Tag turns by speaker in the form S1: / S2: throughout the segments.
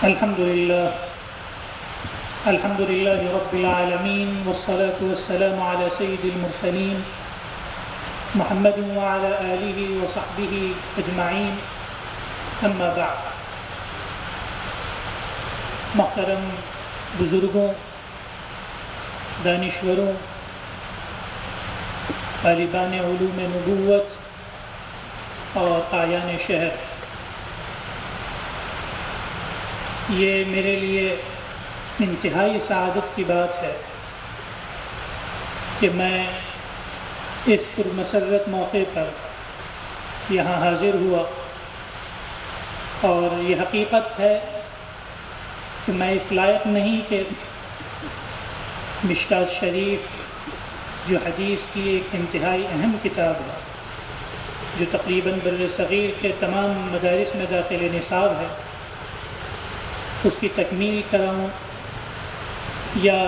S1: الحمد لله رب العالمين والصلاة والسلام على سيد المرسلين محمد وعلى آله وصحبه أجمعين اما بعد. محترم بزرگوں، دانشوروں، طالبان علوم نبوت اور اعیان شہر، یہ میرے لیے انتہائی سعادت کی بات ہے کہ میں اس پرمسرت موقع پر یہاں حاضر ہوا، اور یہ حقیقت ہے کہ میں اس لائق نہیں کہ مشکوٰۃ شریف جو حدیث کی ایک انتہائی اہم کتاب ہے، جو تقریباً بر صغیر کے تمام مدارس میں داخل نصاب ہے، اس کی تکمیل کراؤں، یا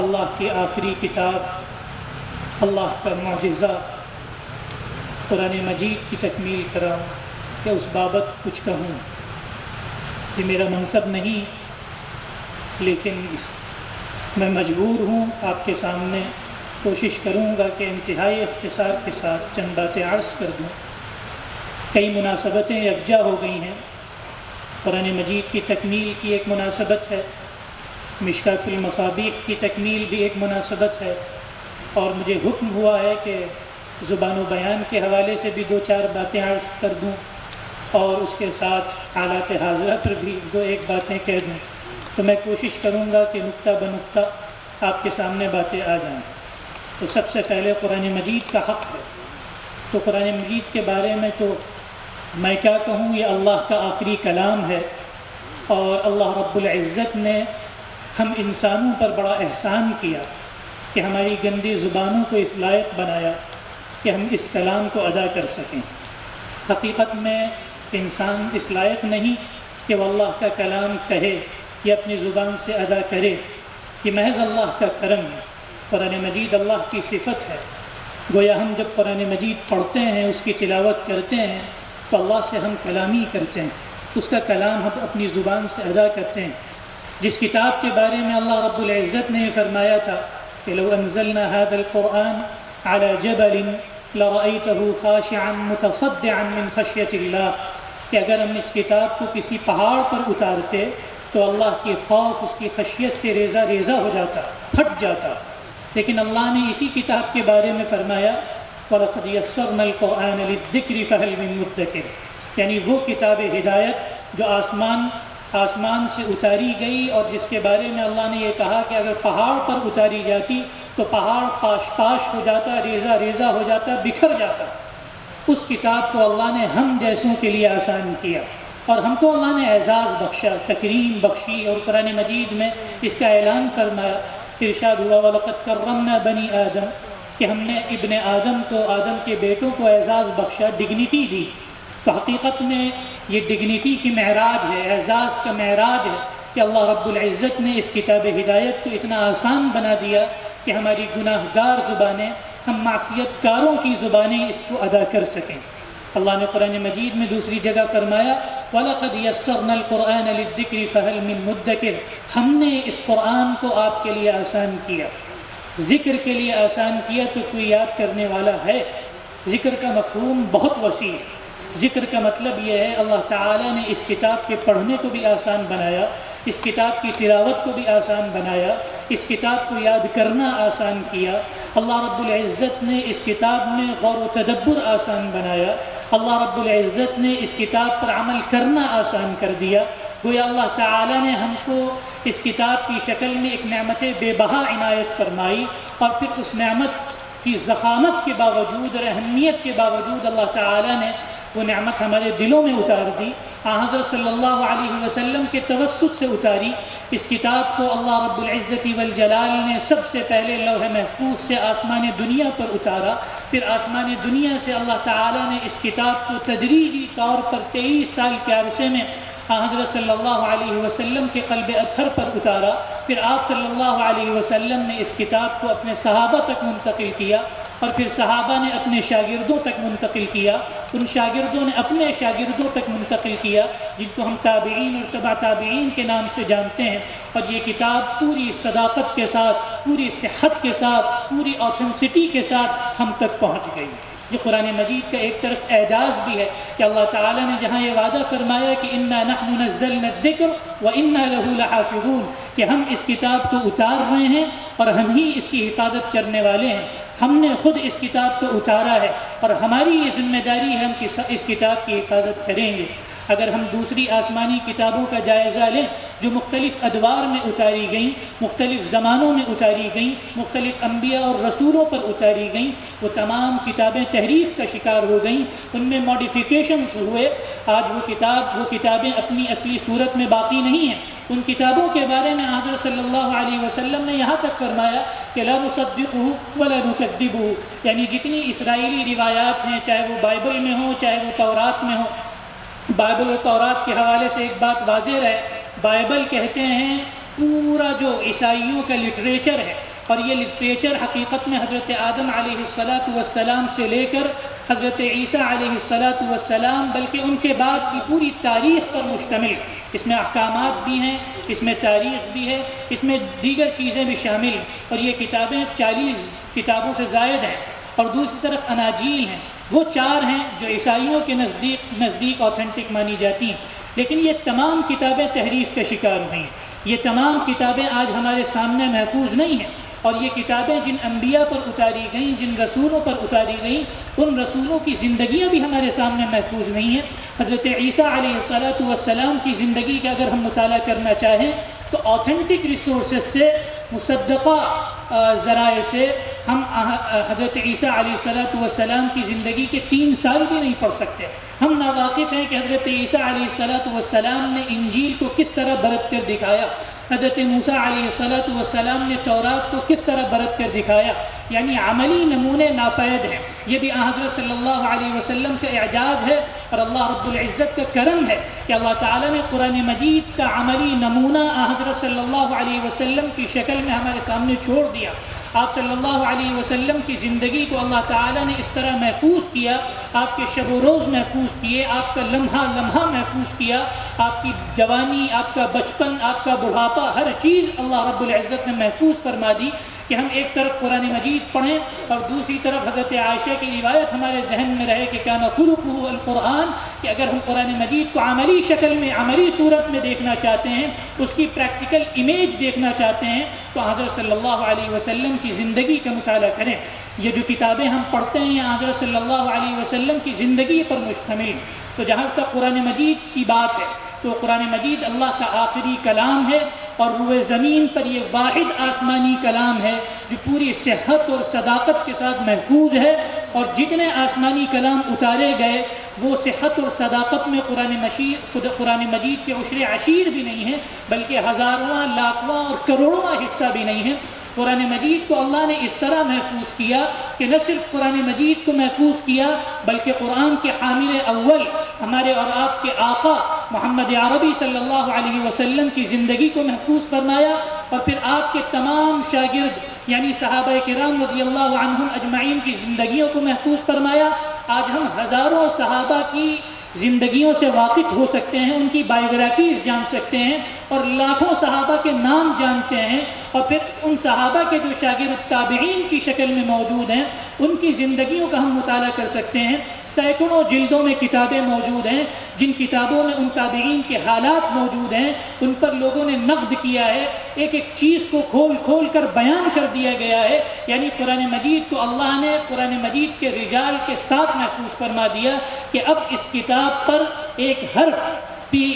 S1: اللہ کی آخری کتاب، اللہ کا معجزہ قرآن مجید کی تکمیل کراؤں، یا اس بابت کچھ کہوں. یہ میرا منصب نہیں، لیکن میں مجبور ہوں آپ کے سامنے کوشش کروں گا کہ انتہائی اختصار کے ساتھ چند باتیں عرض کر دوں. کئی مناسبتیں یکجا ہو گئی ہیں. قرآن مجید کی تکمیل کی ایک مناسبت ہے، مشکوٰۃ المصابیح کی تکمیل بھی ایک مناسبت ہے، اور مجھے حکم ہوا ہے کہ زبان و بیان کے حوالے سے بھی دو چار باتیں عرض کر دوں، اور اس کے ساتھ حالات حاضرہ پر بھی دو ایک باتیں کہہ دوں. تو میں کوشش کروں گا کہ نقطہ بنقطہ آپ کے سامنے باتیں آ جائیں. تو سب سے پہلے قرآن مجید کا حق ہے. تو قرآن مجید کے بارے میں تو میں کیا کہوں، یہ اللہ کا آخری کلام ہے، اور اللہ رب العزت نے ہم انسانوں پر بڑا احسان کیا کہ ہماری گندی زبانوں کو اس لائق بنایا کہ ہم اس کلام کو ادا کر سکیں. حقیقت میں انسان اس لائق نہیں کہ وہ اللہ کا کلام کہے یا اپنی زبان سے ادا کرے. یہ محض اللہ کا کرم ہے. قرآن مجید اللہ کی صفت ہے. گویا ہم جب قرآن مجید پڑھتے ہیں، اس کی تلاوت کرتے ہیں، تو اللہ سے ہم کلامی کرتے ہیں، اس کا کلام ہم اپنی زبان سے ادا کرتے ہیں. جس کتاب کے بارے میں اللہ رب العزت نے فرمایا تھا کہ لو انزلنا هذا القرآن على جبل لرأيته خاشعا متصدعا من خشية الله، کہ اگر ہم اس کتاب کو کسی پہاڑ پر اتارتے تو اللہ کی خوف اس کی خشیت سے ریزہ ریزہ ہو جاتا، پھٹ جاتا. لیکن اللہ نے اسی کتاب کے بارے میں فرمایا وَلَقَدْ يَسَّرْنَا الْقُرْآنَ لِلذِّكْرِ فَهَلْ مِن مُدَّكِرٍ، یعنی وہ کتاب ہدایت جو آسمان سے اتاری گئی، اور جس کے بارے میں اللہ نے یہ کہا کہ اگر پہاڑ پر اتاری جاتی تو پہاڑ پاش پاش ہو جاتا، ریزہ ریزہ ہو جاتا، بکھر جاتا. اس کتاب کو اللہ نے ہم جیسوں کے لیے آسان کیا، اور ہم کو اللہ نے اعزاز بخشا، تکریم بخشی. اور قرآن مجید میں اس کا اعلان فرمایا، ارشاد ہوا وَلَقَدْ كَرَّمْنَا بَنِي آدَمَ، کہ ہم نے ابن آدم کو، آدم کے بیٹوں کو اعزاز بخشا، ڈگنیٹی دی. تو حقیقت میں یہ ڈگنیٹی کی معراج ہے، اعزاز کا معراج ہے کہ اللہ رب العزت نے اس کتاب ہدایت کو اتنا آسان بنا دیا کہ ہماری گناہ گار زبانیں، ہم معصیت کاروں کی زبانیں اس کو ادا کر سکیں. اللہ نے قرآن مجید میں دوسری جگہ فرمایا وَلَقَدْ يَسَّرْنَا الْقُرْآنَ لِلذِّكْرِ فَهَلْ مِن مُدَّكِرٍ، ہم نے اس قرآن کو آپ کے لیے آسان کیا. ذکر کے لیے آسان کیا تو کوئی یاد کرنے والا ہے. ذکر کا مفہوم بہت وسیع ہے. ذکر کا مطلب یہ ہے اللہ تعالیٰ نے اس کتاب کے پڑھنے کو بھی آسان بنایا، اس کتاب کی تلاوت کو بھی آسان بنایا، اس کتاب کو یاد کرنا آسان کیا. اللہ رب العزت نے اس کتاب میں غور و تدبر آسان بنایا. اللہ رب العزت نے اس کتاب پر عمل کرنا آسان کر دیا. گویا اللہ تعالیٰ نے ہم کو اس کتاب کی شکل میں ایک نعمت بے بہا عنایت فرمائی، اور پھر اس نعمت کی ضخامت کے باوجود اور اہمیت کے باوجود اللہ تعالیٰ نے وہ نعمت ہمارے دلوں میں اتار دی. حضرت صلی اللہ علیہ وسلم کے توسط سے اتاری. اس کتاب کو اللہ رب العزت والجلال نے سب سے پہلے لوح محفوظ سے آسمان دنیا پر اتارا. پھر آسمان دنیا سے اللہ تعالیٰ نے اس کتاب کو تدریجی طور پر 23 سال کے عرصے میں حضرت صلی اللہ علیہ وسلم کے قلب اطہر پر اتارا. پھر آپ صلی اللہ علیہ وسلم نے اس کتاب کو اپنے صحابہ تک منتقل کیا. اور پھر صحابہ نے اپنے شاگردوں تک منتقل کیا، ان شاگردوں نے اپنے شاگردوں تک منتقل کیا، جن کو ہم تابعین اور تبع تابعین کے نام سے جانتے ہیں، اور یہ کتاب پوری صداقت کے ساتھ، پوری صحت کے ساتھ، پوری آتھینسٹی کے ساتھ ہم تک پہنچ گئی۔ یہ قرآن مجید کا ایک طرف اعجاز بھی ہے کہ اللہ تعالیٰ نے جہاں یہ وعدہ فرمایا کہ اِنَّا نَحْنُ نَزَّلْنَا الذِّكْرَ وَإِنَّا لَهُ لَحَافِظُونَ، کہ ہم اس کتاب کو اتار رہے ہیں اور ہم ہی اس کی حفاظت کرنے والے ہیں، ہم نے خود اس کتاب کو اتارا ہے اور ہماری یہ ذمہ داری ہے ہم اس کتاب کی حفاظت کریں گے۔ اگر ہم دوسری آسمانی کتابوں کا جائزہ لیں جو مختلف ادوار میں اتاری گئیں، مختلف زمانوں میں اتاری گئیں، مختلف انبیاء اور رسولوں پر اتاری گئیں، وہ تمام کتابیں تحریف کا شکار ہو گئیں، ان میں ماڈیفیکیشنز ہوئے۔ آج وہ کتابیں اپنی اصلی صورت میں باقی نہیں ہیں۔ ان کتابوں کے بارے میں حضرت صلی اللہ علیہ وسلم نے یہاں تک فرمایا کہ لا نصدقہ ولا نکذبہ، یعنی جتنی اسرائیلی روایات ہیں، چاہے وہ بائبل میں ہوں چاہے وہ تورات میں ہوں۔ بائبل اور تورات کے حوالے سے ایک بات واضح رہے، بائبل کہتے ہیں پورا جو عیسائیوں کا لٹریچر ہے، اور یہ لٹریچر حقیقت میں حضرت آدم علیہ السلام سے لے کر حضرت عیسیٰ علیہ السلام بلکہ ان کے بعد کی پوری تاریخ پر مشتمل، اس میں احکامات بھی ہیں، اس میں تاریخ بھی ہے، اس میں دیگر چیزیں بھی شامل ہیں، اور یہ کتابیں 40 کتابوں سے زائد ہیں۔ اور دوسری طرف اناجیل ہیں، وہ 4 ہیں جو عیسائیوں کے نزدیک اوتھینٹک مانی جاتی ہیں، لیکن یہ تمام کتابیں تحریف کا شکار ہوئی ہیں۔ یہ تمام کتابیں آج ہمارے سامنے محفوظ نہیں ہیں، اور یہ کتابیں جن انبیاء پر اتاری گئیں، جن رسولوں پر اتاری گئیں، ان رسولوں کی زندگیاں بھی ہمارے سامنے محفوظ نہیں ہیں۔ حضرت عیسیٰ علیہ السلام کی زندگی کا اگر ہم مطالعہ کرنا چاہیں تو اوتھینٹک ریسورسز سے، مصدقہ ذرائع سے ہم حضرت عیسیٰ علیہ السلام کی زندگی کے 3 سال بھی نہیں پڑھ سکتے۔ ہم ناواقف ہیں کہ حضرت عیسیٰ علیہ السلام نے انجیل کو کس طرح برت کر دکھایا، حضرت موسیٰ علیہ السلام نے تورات کو کس طرح برت کر دکھایا، یعنی عملی نمونے ناپید ہیں۔ یہ بھی حضرت صلی اللہ علیہ وسلم کا اعجاز ہے، اور اللہ رب العزت کا کرم ہے کہ اللہ تعالیٰ نے قرآن مجید کا عملی نمونہ حضرت صلی اللہ علیہ وسلم کی شکل میں ہمارے سامنے چھوڑ دیا۔ آپ صلی اللہ علیہ وسلم کی زندگی کو اللہ تعالیٰ نے اس طرح محفوظ کیا، آپ کے شب و روز محفوظ کیے، آپ کا لمحہ لمحہ محفوظ کیا، آپ کی جوانی، آپ کا بچپن، آپ کا بڑھاپا، ہر چیز اللہ رب العزت نے محفوظ فرما دی کہ ہم ایک طرف قرآن مجید پڑھیں اور دوسری طرف حضرت عائشہ کی روایت ہمارے ذہن میں رہے کہ کان خلقہ القرآن، کہ اگر ہم قرآن مجید کو عملی شکل میں، عملی صورت میں دیکھنا چاہتے ہیں، اس کی پریکٹیکل امیج دیکھنا چاہتے ہیں، تو حضرت صلی اللہ علیہ وسلم کی زندگی کا مطالعہ کریں۔ یہ جو کتابیں ہم پڑھتے ہیں یہ حضرت صلی اللہ علیہ وسلم کی زندگی پر مشتمل۔ تو جہاں تک قرآن مجید کی بات ہے تو قرآن مجید اللہ کا آخری کلام ہے، اور روئے زمین پر یہ واحد آسمانی کلام ہے جو پوری صحت اور صداقت کے ساتھ محفوظ ہے، اور جتنے آسمانی کلام اتارے گئے وہ صحت اور صداقت میں قرآن مجید کے عشر عشیر بھی نہیں ہیں، بلکہ ہزارواں، لاکھواں اور کروڑواں حصہ بھی نہیں ہے۔ قرآن مجید کو اللہ نے اس طرح محفوظ کیا کہ نہ صرف قرآن مجید کو محفوظ کیا بلکہ قرآن کے حامل اول ہمارے اور آپ کے آقا محمد عربی صلی اللہ علیہ وسلم کی زندگی کو محفوظ فرمایا، اور پھر آپ کے تمام شاگرد یعنی صحابہ کرام رضی اللہ عنہم اجمعین کی زندگیوں کو محفوظ فرمایا۔ آج ہم ہزاروں صحابہ کی زندگیوں سے واقف ہو سکتے ہیں، ان کی بایوگرافیز جان سکتے ہیں، اور لاکھوں صحابہ کے نام جانتے ہیں، اور پھر ان صحابہ کے جو شاگرد تابعین کی شکل میں موجود ہیں ان کی زندگیوں کا ہم مطالعہ کر سکتے ہیں۔ سینکڑوں جلدوں میں کتابیں موجود ہیں جن کتابوں میں ان تابعین کے حالات موجود ہیں، ان پر لوگوں نے نقد کیا ہے، ایک ایک چیز کو کھول کھول کر بیان کر دیا گیا ہے۔ یعنی قرآن مجید کو اللہ نے قرآن مجید کے رجال کے ساتھ محفوظ فرما دیا کہ اب اس کتاب پر ایک حرف بھی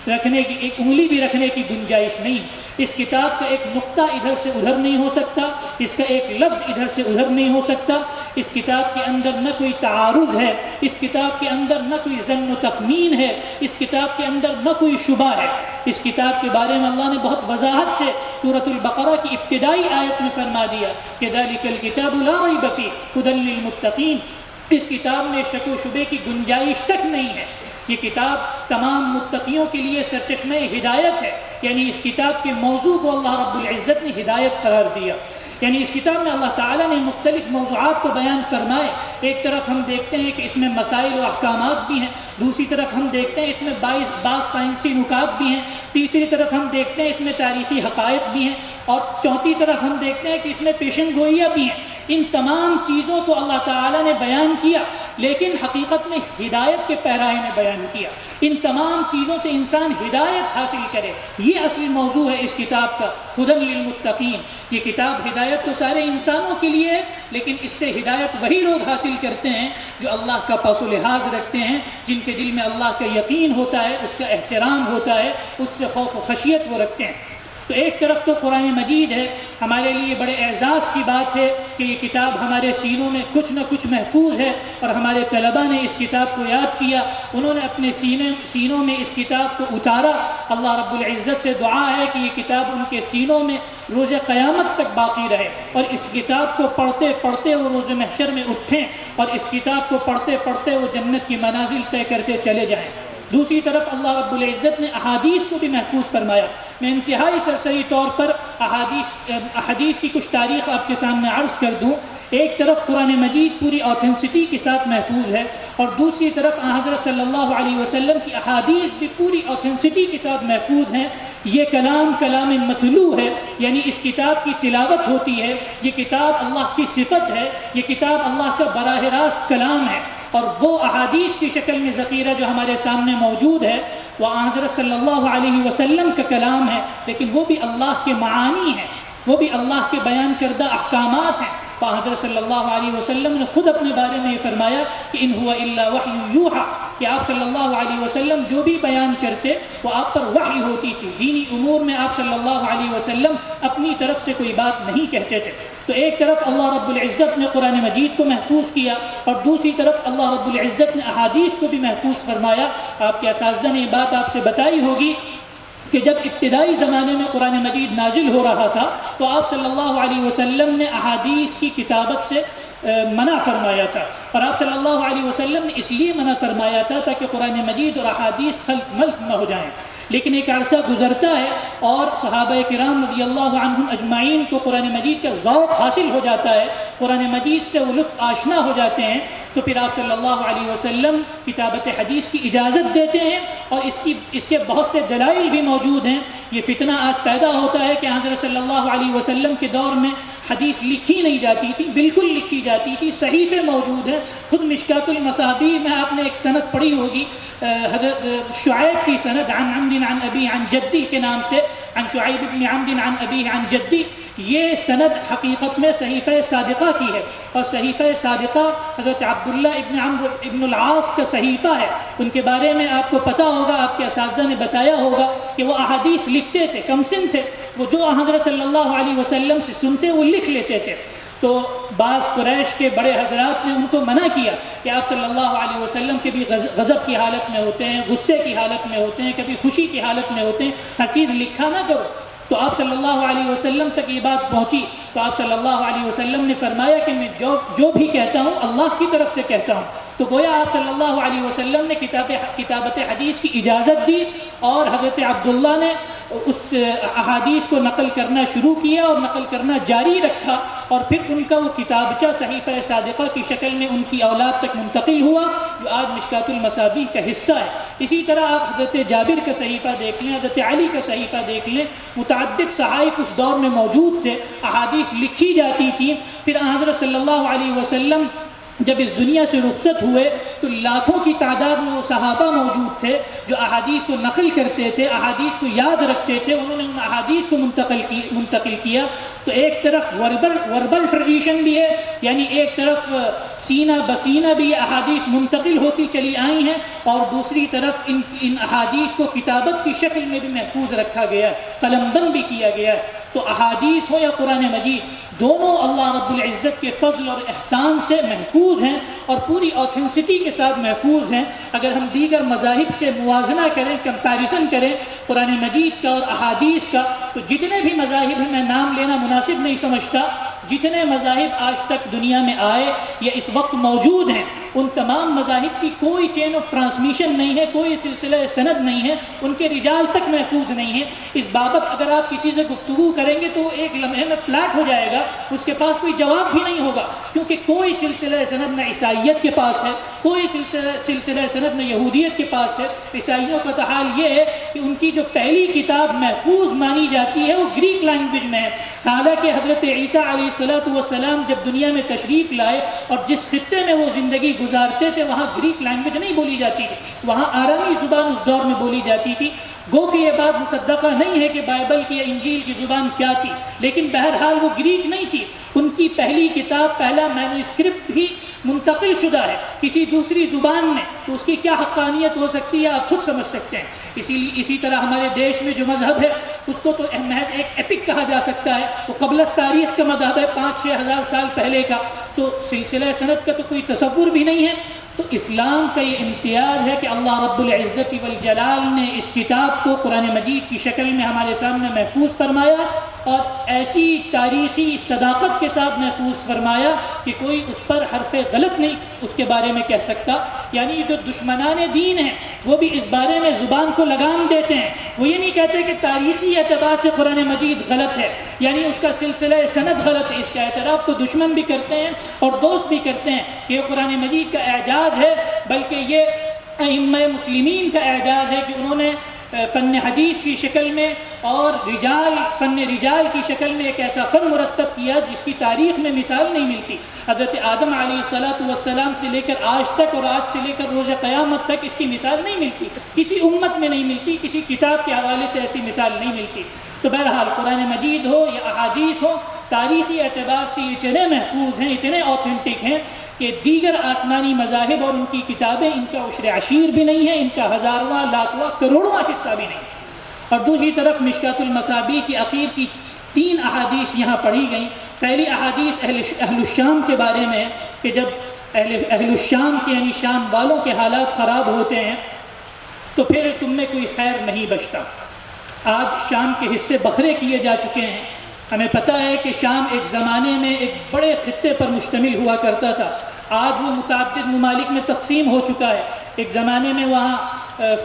S1: رکھنے کی، ایک انگلی بھی رکھنے کی گنجائش نہیں۔ اس کتاب کا ایک نقطہ ادھر سے ادھر نہیں ہو سکتا، اس کا ایک لفظ ادھر سے ادھر نہیں ہو سکتا۔ اس کتاب کے اندر نہ کوئی تعارض ہے، اس کتاب کے اندر نہ کوئی ظن و تخمین ہے، اس کتاب کے اندر نہ کوئی شبہ ہے۔ اس کتاب کے بارے میں اللہ نے بہت وضاحت سے سورۃ البقرہ کی ابتدائی آیت میں فرما دیا کہ ذَلِكَ الْكِتَابُ لَا رَيْبَ فِيهِ هُدًى لِّلْمُتَّقِينَ۔ اس کتاب میں شک و شبے کی گنجائش تک نہیں ہے۔ یہ کتاب تمام متقیوں کے لیے سرچشمہ ہدایت ہے، یعنی اس کتاب کے موضوع کو اللہ رب العزت نے ہدایت قرار دیا۔ یعنی اس کتاب میں اللہ تعالیٰ نے مختلف موضوعات کو بیان فرمائے. ایک طرف ہم دیکھتے ہیں کہ اس میں مسائل و احکامات بھی ہیں، دوسری طرف ہم دیکھتے ہیں اس میں بعض سائنسی نکات بھی ہیں، تیسری طرف ہم دیکھتے ہیں اس میں تاریخی حقائق بھی ہیں، اور چوتھی طرف ہم دیکھتے ہیں کہ اس میں پیشن گوئیاں بھی ہیں. ان تمام چیزوں کو اللہ تعالیٰ نے بیان کیا، لیکن حقیقت میں ہدایت کے پیراہے میں بیان کیا. ان تمام چیزوں سے انسان ہدایت حاصل کرے، یہ اصل موضوع ہے اس کتاب کا، ہدی للمتقین. یہ کتاب ہدایت تو سارے انسانوں کے لیے ہے، لیکن اس سے ہدایت وہی لوگ حاصل کرتے ہیں جو اللہ کا پاس و لحاظ رکھتے ہیں، جن کے دل میں اللہ کا یقین ہوتا ہے، اس کا احترام ہوتا ہے، اس سے خوف و خشیت وہ رکھتے ہیں. تو ایک طرف تو قرآن مجید ہے، ہمارے لیے بڑے اعزاز کی بات ہے کہ یہ کتاب ہمارے سینوں میں کچھ نہ کچھ محفوظ ہے، اور ہمارے طلباء نے اس کتاب کو یاد کیا، انہوں نے اپنے سینوں میں اس کتاب کو اتارا. اللہ رب العزت سے دعا ہے کہ یہ کتاب ان کے سینوں میں روز قیامت تک باقی رہے، اور اس کتاب کو پڑھتے پڑھتے وہ روز محشر میں اٹھیں، اور اس کتاب کو پڑھتے پڑھتے وہ جنت کی منازل طے کرتے چلے جائیں. دوسری طرف اللہ رب العزت نے احادیث کو بھی محفوظ فرمایا. میں انتہائی سرسری طور پر احادیث کی کچھ تاریخ آپ کے سامنے عرض کر دوں. ایک طرف قرآن مجید پوری آتھینسٹی کے ساتھ محفوظ ہے، اور دوسری طرف حضرت صلی اللہ علیہ وسلم کی احادیث بھی پوری آتھینسٹی کے ساتھ محفوظ ہیں. یہ کلام متلو ہے، یعنی اس کتاب کی تلاوت ہوتی ہے. یہ کتاب اللہ کی صفت ہے، یہ کتاب اللہ کا براہ راست کلام ہے. اور وہ احادیث کی شکل میں ذخیرہ جو ہمارے سامنے موجود ہے وہ حضرت صلی اللہ علیہ وسلم کا کلام ہے، لیکن وہ بھی اللہ کے معانی ہیں، وہ بھی اللہ کے بیان کردہ احکامات ہیں. حضرت صلی اللہ علیہ وسلم نے خود اپنے بارے میں یہ فرمایا کہ ان ہوا الا وحی یوحا، کہ آپ صلی اللہ علیہ وسلم جو بھی بیان کرتے وہ آپ پر وحی ہوتی تھی. دینی امور میں آپ صلی اللہ علیہ وسلم اپنی طرف سے کوئی بات نہیں کہتے تھے. تو ایک طرف اللہ رب العزت نے قرآن مجید کو محفوظ کیا، اور دوسری طرف اللہ رب العزت نے احادیث کو بھی محفوظ فرمایا. آپ کے اساتذہ نے یہ بات آپ سے بتائی ہوگی کہ جب ابتدائی زمانے میں قرآن مجید نازل ہو رہا تھا تو آپ صلی اللہ علیہ وسلم نے احادیث کی کتابت سے منع فرمایا تھا، اور آپ صلی اللہ علیہ وسلم نے اس لیے منع فرمایا تھا تاکہ قرآن مجید اور احادیث خلط ملط نہ ہو جائیں. لیکن ایک عرصہ گزرتا ہے اور صحابہ کرام رضی اللہ عنہم اجمعین کو قرآن مجید کا ذوق حاصل ہو جاتا ہے، قرآن مجید سے وہ لطف آشنا ہو جاتے ہیں. تو پھر آپ صلی اللہ علیہ وسلم کتابت حدیث کی اجازت دیتے ہیں، اور اس کے بہت سے دلائل بھی موجود ہیں. یہ فتنہ آج پیدا ہوتا ہے کہ حضرت صلی اللہ علیہ وسلم کے دور میں حدیث لکھی نہیں جاتی تھی، بالکل لکھی جاتی تھی، صحیفے موجود ہیں. خود مشکات المصابیح میں آپ نے ایک سند پڑھی ہوگی، حضرت شعیب کی سند عن عمرو عن ابی عن جدی کے نام سے، عن شعیب بن عمرو عن ابی عن جدی. یہ سند حقیقت میں صحیفہ صادقہ کی ہے، اور صحیفہ صادقہ حضرت عبداللہ ابن عمرو ابن العاص کا صحیفہ ہے. ان کے بارے میں آپ کو پتہ ہوگا، آپ کے اساتذہ نے بتایا ہوگا کہ وہ احادیث لکھتے تھے، کم سن تھے، وہ جو حضرت صلی اللہ علیہ وسلم سے سنتے وہ لکھ لیتے تھے. تو بعض قریش کے بڑے حضرات نے ان کو منع کیا کہ آپ صلی اللہ علیہ وسلم کبھی غضب کی حالت میں ہوتے ہیں، غصے کی حالت میں ہوتے ہیں، کبھی خوشی کی حالت میں ہوتے ہیں، ہر چیز لکھا نہ کرو. تو آپ صلی اللہ علیہ وسلم تک یہ بات پہنچی تو آپ صلی اللہ علیہ وسلم نے فرمایا کہ میں جو بھی کہتا ہوں اللہ کی طرف سے کہتا ہوں. تو گویا آپ صلی اللہ علیہ وسلم نے کتابت حدیث کی اجازت دی، اور حضرت عبداللہ نے اس احادیث کو نقل کرنا شروع کیا اور نقل کرنا جاری رکھا، اور پھر ان کا وہ کتابچہ صحیفہ صادقہ کی شکل میں ان کی اولاد تک منتقل ہوا، جو آج مشکات المصابیح کا حصہ ہے. اسی طرح آپ حضرت جابر کا صحیفہ دیکھ لیں، حضرت علی کا صحیفہ دیکھ لیں، متعدد صحائف اس دور میں موجود تھے، احادیث لکھی جاتی تھیں. پھر حضرت صلی اللہ علیہ وسلم جب اس دنیا سے رخصت ہوئے تو لاکھوں کی تعداد میں وہ صحابہ موجود تھے جو احادیث کو نقل کرتے تھے، احادیث کو یاد رکھتے تھے، انہوں نے ان احادیث کو منتقل کیا. تو ایک طرف وربل ٹریڈیشن بھی ہے، یعنی ایک طرف سینہ بسینہ بھی احادیث منتقل ہوتی چلی آئی ہیں، اور دوسری طرف ان احادیث کو کتابت کی شکل میں بھی محفوظ رکھا گیا ہے، قلم بند بھی کیا گیا ہے. تو احادیث ہو یا قرآن مجید، دونوں اللہ رب العزت کے فضل اور احسان سے محفوظ ہیں اور پوری آتھینسٹی کے ساتھ محفوظ ہیں. اگر ہم دیگر مذاہب سے موازنہ کریں، کمپیریزن کریں قرآن مجید کا اور احادیث کا، تو جتنے بھی مذاہب ہیں، میں نام لینا مناسب نہیں سمجھتا، جتنے مذاہب آج تک دنیا میں آئے یا اس وقت موجود ہیں، ان تمام مذاہب کی کوئی چین آف ٹرانسمیشن نہیں ہے، کوئی سلسلہ سند نہیں ہے، ان کے رجال تک محفوظ نہیں ہے. اس بابت اگر آپ کسی سے گفتگو کریں گے تو ایک لمحے میں فلیٹ ہو جائے گا اس کے پاس کوئی جواب بھی نہیں ہوگا، کیونکہ کوئی سلسلہ سند نہ عیسائیت کے پاس ہے، کوئی سلسلہ سند نہ یہودیت کے پاس ہے۔ عیسائیوں کا تو حال یہ ہے کہ ان کی جو پہلی کتاب محفوظ مانی جاتی ہے وہ گریک لینگویج میں ہے، حالانکہ حضرت عیسیٰ علیہ السلام جب دنیا میں تشریف لائے اور جس خطے میں وہ زندگی گزارتے تھے وہاں گریک لینگویج نہیں بولی جاتی تھی، وہاں آرامی زبان اس دور میں بولی جاتی تھی۔ گو کہ یہ بات مصدقہ نہیں ہے کہ بائبل کی یا انجیل کی زبان کیا تھی، لیکن بہرحال وہ گریک نہیں تھی، ان کی پہلی کتاب، پہلا مینواسکرپٹ بھی منتقل شدہ ہے کسی دوسری زبان میں، تو اس کی کیا حقانیت ہو سکتی ہے آپ خود سمجھ سکتے ہیں۔ اسی طرح ہمارے دیش میں جو مذہب ہے اس کو تو محض ایک ایپک کہا جا سکتا ہے، وہ قبل از تاریخ کا مذہب ہے، 5-6 ہزار سال پہلے کا، تو سلسلہ سند کا تو کوئی تصور بھی نہیں ہے۔ تو اسلام کا یہ امتیاز ہے کہ اللہ رب العزت والجلال نے اس کتاب کو قرآن مجید کی شکل میں ہمارے سامنے محفوظ فرمایا، اور ایسی تاریخی صداقت کے ساتھ محفوظ فرمایا کہ کوئی اس پر حرف غلط نہیں اس کے بارے میں کہہ سکتا۔ یعنی جو دشمنان دین ہیں وہ بھی اس بارے میں زبان کو لگام دیتے ہیں، وہ یہ نہیں کہتے کہ تاریخی اعتبار سے قرآن مجید غلط ہے، یعنی اس کا سلسلہ سند غلط ہے، اس کا اعتراف تو دشمن بھی کرتے ہیں اور دوست بھی کرتے ہیں کہ یہ قرآن مجید کا اعجاز ہے، بلکہ یہ ائمہ مسلمین کا اعجاز ہے کہ انہوں نے فن حدیث کی شکل میں اور فن رجال کی شکل میں ایک ایسا فن مرتب کیا جس کی تاریخ میں مثال نہیں ملتی۔ حضرت آدم علیہ السلام سے لے کر آج تک اور آج سے لے کر روز قیامت تک اس کی مثال نہیں ملتی، کسی امت میں نہیں ملتی، کسی کتاب کے حوالے سے ایسی مثال نہیں ملتی۔ تو بہرحال قرآن مجید ہو یا احادیث ہو، تاریخی اعتبار سے اتنے محفوظ ہیں، اتنے اوتھینٹک ہیں کہ دیگر آسمانی مذاہب اور ان کی کتابیں ان کا عشر عشیر بھی نہیں ہے، ان کا ہزارواں، لاکھواں، کروڑواں حصہ بھی نہیں۔ اور دوسری طرف مشکاۃ المصابیح کی آخر کی 3 احادیث یہاں پڑھی گئیں۔ پہلی احادیث اہل الشام کے بارے میں ہے کہ جب اہل الشام کے یعنی شام والوں کے حالات خراب ہوتے ہیں تو پھر تم میں کوئی خیر نہیں بچتا۔ آج شام کے حصے بکھرے کیے جا چکے ہیں۔ ہمیں پتہ ہے کہ شام ایک زمانے میں ایک بڑے خطے پر مشتمل ہوا کرتا تھا، آج وہ متعدد ممالک میں تقسیم ہو چکا ہے۔ ایک زمانے میں وہاں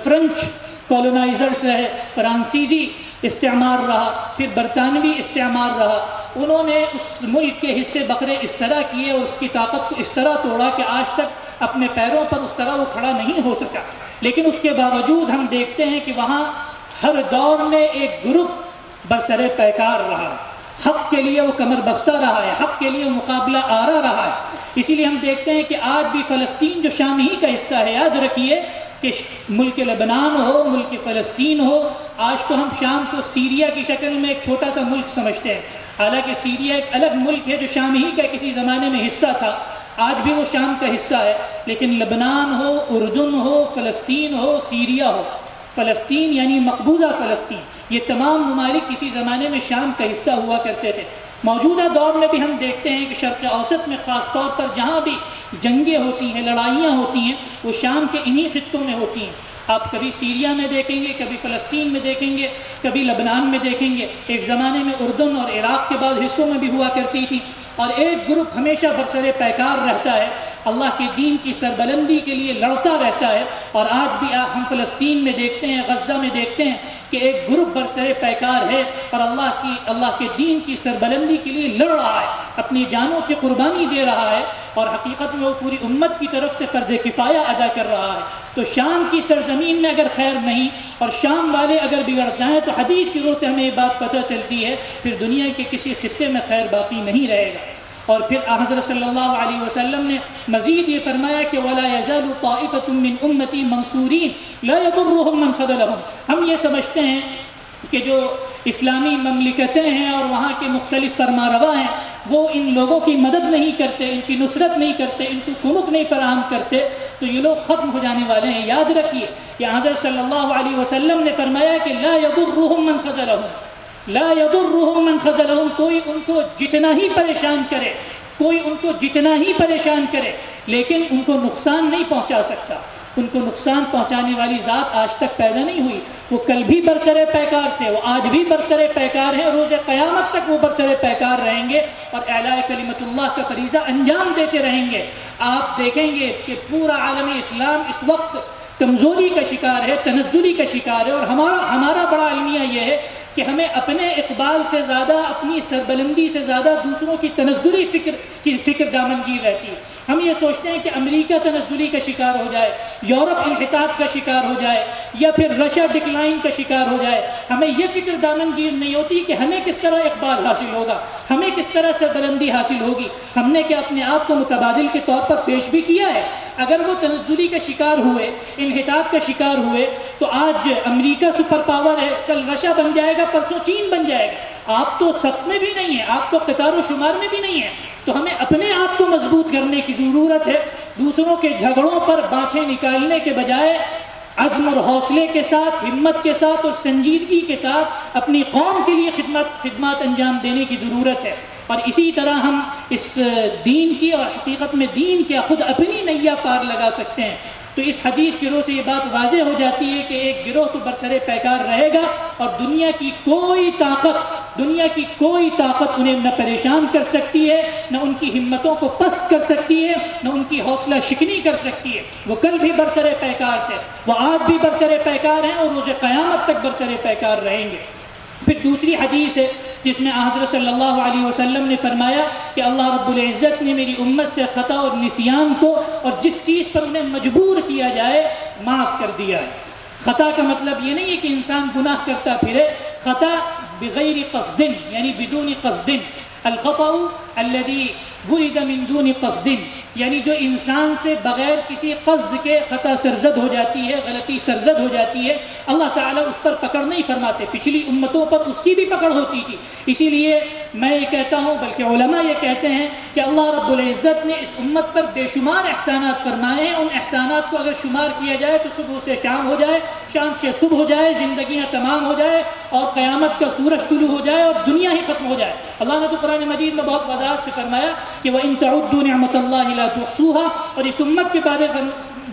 S1: فرنچ کولونائزرز رہے، فرانسیسی استعمار رہا، پھر برطانوی استعمار رہا۔ انہوں نے اس ملک کے حصے بکھرے اس طرح کیے اور اس کی طاقت کو اس طرح توڑا کہ آج تک اپنے پیروں پر اس طرح وہ کھڑا نہیں ہو سکا۔ لیکن اس کے باوجود ہم دیکھتے ہیں کہ وہاں ہر دور میں ایک گروپ برسر پیکار رہا ہے، حق کے لیے وہ کمر بستہ رہا ہے، حق کے لیے مقابلہ آرا رہا ہے۔ اسی لیے ہم دیکھتے ہیں کہ آج بھی فلسطین جو شام ہی کا حصہ ہے، یاد رکھیے کہ ملک لبنان ہو، ملک فلسطین ہو، آج تو ہم شام کو سیریا کی شکل میں ایک چھوٹا سا ملک سمجھتے ہیں، حالانکہ سیریا ایک الگ ملک ہے جو شام ہی کا کسی زمانے میں حصہ تھا، آج بھی وہ شام کا حصہ ہے۔ لیکن لبنان ہو، اردن ہو، فلسطین ہو، سیریا ہو، فلسطین یعنی مقبوضہ فلسطین، یہ تمام ممالک کسی زمانے میں شام کا حصہ ہوا کرتے تھے۔ موجودہ دور میں بھی ہم دیکھتے ہیں کہ شرق اوسط میں خاص طور پر جہاں بھی جنگیں ہوتی ہیں، لڑائیاں ہوتی ہیں، وہ شام کے انہی خطوں میں ہوتی ہیں۔ آپ کبھی سیریا میں دیکھیں گے، کبھی فلسطین میں دیکھیں گے، کبھی لبنان میں دیکھیں گے۔ ایک زمانے میں اردن اور عراق کے بعض حصوں میں بھی ہوا کرتی تھی، اور ایک گروپ ہمیشہ برسر پیکار رہتا ہے، اللہ کے دین کی سربلندی کے لیے لڑتا رہتا ہے۔ اور آج بھی ہم فلسطین میں دیکھتے ہیں، غزہ میں دیکھتے ہیں کہ ایک گروپ برسر پیکار ہے اور اللہ کے دین کی سربلندی کے لیے لڑ رہا ہے، اپنی جانوں کی قربانی دے رہا ہے، اور حقیقت میں وہ پوری امت کی طرف سے فرض کفایہ ادا کر رہا ہے۔ تو شام کی سرزمین میں اگر خیر نہیں اور شام والے اگر بگڑ جائیں تو حدیث کی روح سے ہمیں یہ بات پتہ چلتی ہے، پھر دنیا کے کسی خطے میں خیر باقی نہیں رہے گا۔ اور پھر حضرت صلی اللہ علیہ وسلم نے مزید یہ فرمایا کہ وَلَا يَزَالُ طَائِفَةٌ مِّنْ أُمَّتِي مَنْصُورِينَ لَا يَضُرُّهُمْ مَنْ خَذَلَهُمْ۔ ہم یہ سمجھتے ہیں کہ جو اسلامی مملکتیں ہیں اور وہاں کے مختلف فرما روا ہیں وہ ان لوگوں کی مدد نہیں کرتے، ان کی نصرت نہیں کرتے، ان کو کمک نہیں فراہم کرتے، تو یہ لوگ ختم ہو جانے والے ہیں۔ یاد رکھیے کہ حضرت صلی اللہ علیہ وسلم نے فرمایا کہ لا يضرهم من خذلهم، لا يضرهم من خذلهم، کوئی ان کو جتنا ہی پریشان کرے، کوئی ان کو جتنا ہی پریشان کرے، لیکن ان کو نقصان نہیں پہنچا سکتا۔ ان کو نقصان پہنچانے والی ذات آج تک پیدا نہیں ہوئی۔ وہ کل بھی برسر پیکار تھے، وہ آج بھی برسر پیکار ہیں، روز قیامت تک وہ برسر پیکار رہیں گے اور اعلاء کلمت اللہ کا فریضہ انجام دیتے رہیں گے۔ آپ دیکھیں گے کہ پورا عالم اسلام اس وقت کمزوری کا شکار ہے، تنزلی کا شکار ہے، اور ہمارا بڑا المیہ یہ ہے کہ ہمیں اپنے اقبال سے زیادہ، اپنی سربلندی سے زیادہ دوسروں کی تنزلی فکر دامنگیر رہتی ہے۔ ہم یہ سوچتے ہیں کہ امریکہ تنزلی کا شکار ہو جائے، یورپ انحطاط کا شکار ہو جائے، یا پھر رشیا ڈکلائن کا شکار ہو جائے۔ ہمیں یہ فکر دامنگیر نہیں ہوتی کہ ہمیں کس طرح اقبال حاصل ہوگا، ہمیں کس طرح سربلندی حاصل ہوگی۔ ہم نے کیا اپنے آپ کو متبادل کے طور پر پیش بھی کیا ہے؟ اگر وہ تنزلی کا شکار ہوئے، انحطاط کا شکار ہوئے، تو آج امریکہ سپر پاور ہے، کل رشیا بن جائے گا، پرسوں چین بن جائے گا۔ آپ تو سب میں بھی نہیں ہیں، آپ تو قطار و شمار میں بھی نہیں ہیں۔ تو ہمیں اپنے آپ کو مضبوط کرنے کی ضرورت ہے۔ دوسروں کے جھگڑوں پر بانچیں نکالنے کے بجائے عزم اور حوصلے کے ساتھ، ہمت کے ساتھ اور سنجیدگی کے ساتھ اپنی قوم کے لیے خدمات انجام دینے کی ضرورت ہے۔ اور اسی طرح ہم اس دین کی، اور حقیقت میں دین کیا، خود اپنی نیا پار لگا سکتے ہیں۔ تو اس حدیث کی روح سے یہ بات واضح ہو جاتی ہے کہ ایک گروہ تو برسر پیکار رہے گا، اور دنیا کی کوئی طاقت انہیں نہ پریشان کر سکتی ہے، نہ ان کی ہمتوں کو پست کر سکتی ہے، نہ ان کی حوصلہ شکنی کر سکتی ہے۔ وہ کل بھی برسر پیکار تھے، وہ آج بھی برسر پیکار ہیں، اور روز قیامت تک برسر پیکار رہیں گے۔ پھر دوسری حدیث ہے جس میں حضرت صلی اللہ علیہ وسلم نے فرمایا کہ اللہ رب العزت نے میری امت سے خطا اور نسیان کو، اور جس چیز پر انہیں مجبور کیا جائے، معاف کر دیا ہے۔ خطا کا مطلب یہ نہیں ہے کہ انسان گناہ کرتا پھرے، خطا بغیر قصد یعنی بدون قصد، الخطأ الذي ولد من دون قصد، یعنی جو انسان سے بغیر کسی قصد کے خطا سرزد ہو جاتی ہے، غلطی سرزد ہو جاتی ہے، اللہ تعالیٰ اس پر پکڑ نہیں فرماتے۔ پچھلی امتوں پر اس کی بھی پکڑ ہوتی تھی۔ اسی لیے میں یہ کہتا ہوں، بلکہ علماء یہ کہتے ہیں کہ اللہ رب العزت نے اس امت پر بے شمار احسانات فرمائے ہیں۔ ان احسانات کو اگر شمار کیا جائے تو صبح سے شام ہو جائے، شام سے صبح ہو جائے، زندگیاں تمام ہو جائے، اور قیامت کا سورج طلوع ہو جائے، اور دنیا ہی ختم ہو جائے۔ اللہ نے تو قرآن مجید میں بہت وضاحت سے فرمایا کہ وَإِن تَعُدُّوا نِعْمَةَ اللَّهِ لَا تُحْصُوهَا، اور اس امت کے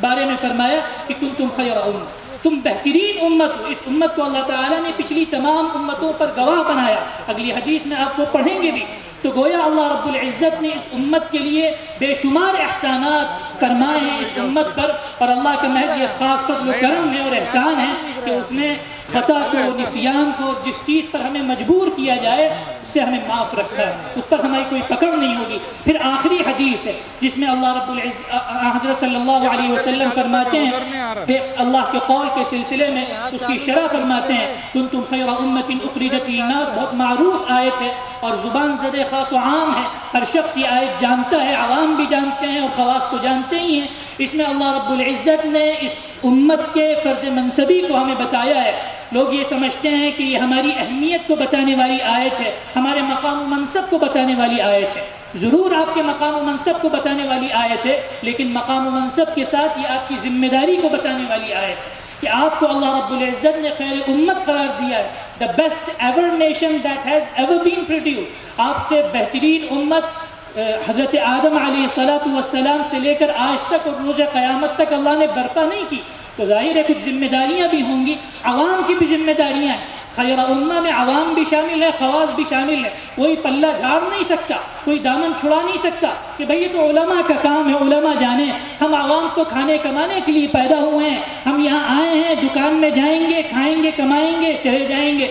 S1: بارے میں فرمایا کہ کنتم خیر امت، تم بہترین امت ہو۔ اس امت کو اللہ تعالیٰ نے پچھلی تمام امتوں پر گواہ بنایا۔ اگلی حدیث میں آپ کو پڑھیں گے بھی۔ تو گویا اللہ رب العزت نے اس امت کے لیے بے شمار احسانات فرمائے ہیں اس امت پر، اور اللہ کا محض یہ خاص فضل و کرم ہے اور احسان ہے کہ اس نے خطا کو، نسیان کو، جس چیز پر ہمیں مجبور کیا جائے اس سے ہمیں معاف رکھا ہے، اس پر ہماری کوئی پکڑ نہیں ہوگی۔ پھر آخری حدیث ہے جس میں اللہ رب العزت، حضرت صلی اللہ علیہ وسلم فرماتے ہیں کہ اللہ کے قول کے سلسلے میں اس کی شرح فرماتے ہیں کنتم خیر امت اخرجت للناس، بہت معروف آیت ہے اور زبان زدہ خاص و عام ہے، ہر شخص یہ آیت جانتا ہے، عوام بھی جانتے ہیں اور خواص تو جانتے ہی ہیں۔ اس میں اللہ رب العزت نے اس امت کے فرض منصبی کو ہمیں بتایا ہے۔ لوگ یہ سمجھتے ہیں کہ یہ ہماری اہمیت کو بچانے والی آیت ہے، ہمارے مقام و منصب کو بچانے والی آیت ہے۔ ضرور آپ کے مقام و منصب کو بچانے والی آیت ہے، لیکن مقام و منصب کے ساتھ یہ آپ کی ذمہ داری کو بچانے والی آیت ہے کہ آپ کو اللہ رب العزت نے خیر امت قرار دیا ہے، the best ever nation that has ever been produced۔ آپ سے بہترین امت حضرت آدم علیہ السلام سے لے کر آج تک اور روز قیامت تک اللہ نے برپا نہیں کی۔ تو ظاہر ہے کچھ ذمہ داریاں بھی ہوں گی، عوام کی بھی ذمہ داریاں ہیں۔ خیر امہ میں عوام بھی شامل ہے، خواص بھی شامل ہے۔ کوئی پلہ جھاڑ نہیں سکتا، کوئی دامن چھڑا نہیں سکتا کہ بھئی یہ تو علماء کا کام ہے، علماء جانیں۔ ہم عوام تو کھانے کمانے کے لیے پیدا ہوئے ہیں، ہم یہاں آئے ہیں، دکان میں جائیں گے، کھائیں گے، کمائیں گے، چلے جائیں گے۔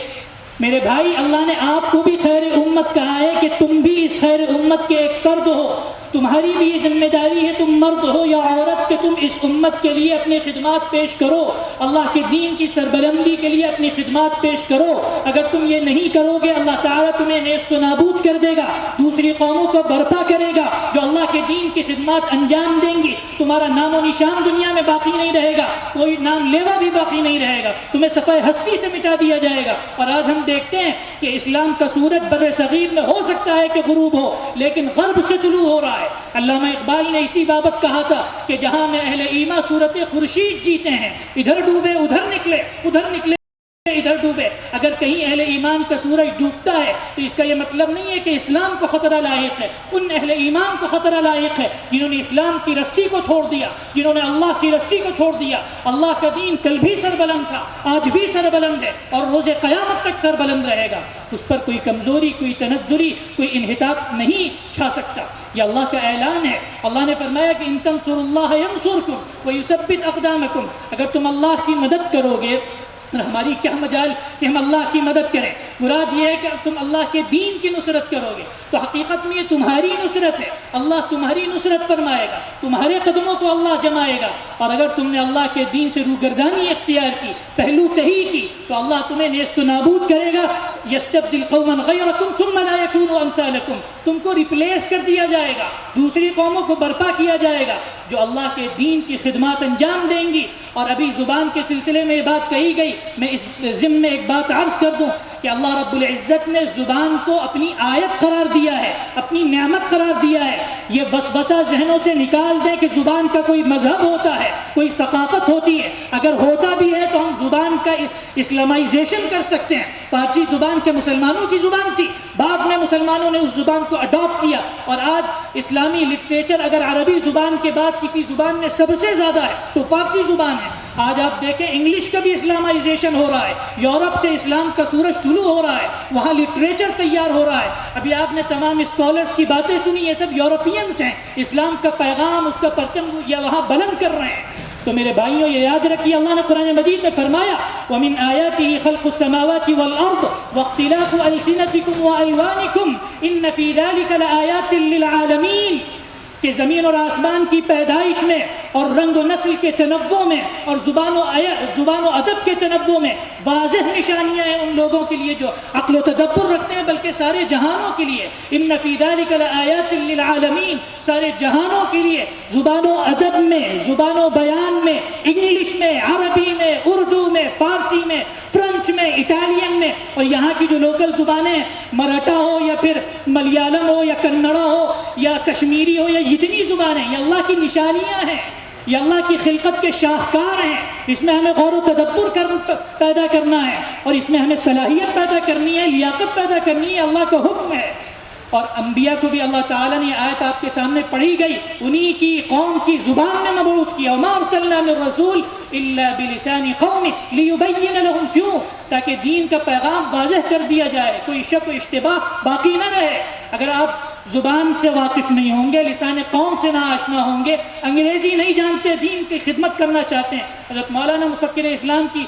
S1: میرے بھائی، اللہ نے آپ کو بھی خیر امت کہا ہے کہ تم بھی اس خیر امت کے ایک فرد ہو، تمہاری بھی یہ ذمہ داری ہے، تم مرد ہو یا عورت، کہ تم اس امت کے لیے اپنی خدمات پیش کرو، اللہ کے دین کی سربلندی کے لیے اپنی خدمات پیش کرو۔ اگر تم یہ نہیں کرو گے، اللہ تعالیٰ تمہیں نیست و نابود کر دے گا، دوسری قوموں کو برپا کرے گا جو اللہ کے دین کی خدمات انجام دیں گی۔ تمہارا نام و نشان دنیا میں باقی نہیں رہے گا، کوئی نام لیوا بھی باقی نہیں رہے گا، تمہیں صفحہ ہستی سے مٹا دیا جائے گا۔ اور آج ہم دیکھتے ہیں کہ اسلام کا سورج بر صغیر میں ہو سکتا ہے کہ غروب ہو، لیکن غرب سے طلوع ہو رہا ہے۔ علامہ اقبال نے اسی بابت کہا تھا کہ جہاں میں اہل ایمان صورت خورشید جیتے ہیں، ادھر ڈوبے ادھر نکلے، ادھر نکلے ادھر ڈوبے۔ اگر کہیں اہل ایمان کا سورج ڈوبتا ہے تو اس کا یہ مطلب نہیں ہے کہ اسلام کو خطرہ لاحق ہے، ان اہل ایمان کو خطرہ لاحق ہے جنہوں نے اسلام کی رسی کو چھوڑ دیا، جنہوں نے اللہ کی رسی کو چھوڑ دیا۔ اللہ کا دین کل بھی سربلند تھا، آج بھی سربلند ہے، اور روز قیامت تک سربلند رہے گا۔ اس پر کوئی کمزوری، کوئی تنزلی، کوئی انحطاط نہیں چھا سکتا۔ یہ اللہ کا اعلان ہے۔ اللہ نے فرمایا کہ ان تنصروا اللہ ینصرکم ویثبت اقدامکم، اگر تم اللہ کی مدد کرو گے اور ہماری کیا مجال کہ ہم اللہ کی مدد کریں. مراد یہ ہے کہ تم اللہ کے دین کی نصرت کرو گے تو حقیقت میں یہ تمہاری نصرت ہے. اللہ تمہاری نصرت فرمائے گا, تمہارے قدموں کو اللہ جمائے گا. اور اگر تم نے اللہ کے دین سے روگردانی اختیار کی, پہلو تہی کی, تو اللہ تمہیں نیست و نابود کرے گا. یستبدل قوما غیرکم ثم لا یکونوا امثالکم, تم کو ریپلیس کر دیا جائے گا, دوسری قوموں کو برپا کیا جائے گا جو اللہ کے دین کی خدمات انجام دیں گی. اور ابھی زبان کے سلسلے میں یہ بات کہی گئی, میں اس ضمن میں ایک بات عرض کر دوں کہ اللہ رب العزت نے زبان کو اپنی آیت قرار دیا ہے, اپنی نعمت قرار دیا ہے. یہ وسوسہ ذہنوں سے نکال دے کہ زبان کا کوئی مذہب ہوتا ہے, کوئی ثقافت ہوتی ہے. اگر ہوتا بھی ہے تو ہم زبان کا اسلامائزیشن کر سکتے ہیں. فارسی زبان کے مسلمانوں کی زبان تھی, بعد میں مسلمانوں نے اس زبان کو اڈاپٹ کیا, اور آج اسلامی لٹریچر اگر عربی زبان کے بعد کسی زبان میں سب سے زیادہ ہے تو فارسی زبان ہے. آج آپ دیکھیں انگلش کا بھی اسلامائزیشن ہو رہا ہے, یورپ سے اسلام کا سورج طلوع ہو رہا ہے, وہاں لٹریچر تیار ہو رہا ہے. ابھی آپ نے تمام اسکالرز کی باتیں سنی, یہ سب یورپینز ہیں, اسلام کا پیغام, اس کا پرچم یا وہاں بلند کر رہے ہیں. تو میرے بھائیوں یہ یاد رکھیے, اللہ نے قرآن مجید میں فرمایا وَمِنْ آيَاتِهِ خَلْقُ السَّمَاوَاتِ وَالْأَرْضِ وَاخْتِلَافُ أَلْسِنَتِكُمْ وَأَلْوَانِكُمْ إِنَّ فِي ذَلِكَ لَآيَاتٍ لِّلْعَالَمِينَ, کہ زمین اور آسمان کی پیدائش میں اور رنگ و نسل کے تنوع میں اور زبان و ادب کے تنوع میں واضح نشانیاں ہیں ان لوگوں کے لیے جو عقل و تدبر رکھتے ہیں, بلکہ سارے جہانوں کے لیے. ان فی ذلک لآیات للعالمین, سارے جہانوں کے لیے زبان و ادب میں, زبان و بیان میں, انگلش میں, عربی میں, اردو میں, فارسی میں, فرنچ میں, اٹالین میں, اور یہاں کی جو لوکل زبانیں مراٹھا ہو یا پھر ملیالم ہو یا کنڑا ہو یا کشمیری ہو, یا جتنی زبانیں, یہ اللہ کی نشانیاں ہیں, یہ اللہ کی خلقت کے شاہکار ہیں. اس میں ہمیں غور و تدبر پیدا کرنا ہے, اور اس میں ہمیں صلاحیت پیدا کرنی ہے, لیاقت پیدا کرنی ہے. اللہ کا حکم ہے. اور انبیاء کو بھی اللہ تعالیٰ نے آیت آپ کے سامنے پڑھی گئی, انہی کی قوم کی زبان میں مبعوث کیا. وما ارسلنا من رسول الا بلسان قوم ليبين لهم, کیوں؟ تاکہ دین کا پیغام واضح کر دیا جائے, کوئی شک و اشتباہ باقی نہ رہے. اگر آپ زبان سے واقف نہیں ہوں گے, لسان قوم سے نہ آشنا ہوں گے, انگریزی نہیں جانتے, دین کی خدمت کرنا چاہتے ہیں. حضرت مولانا مفکر اسلام کی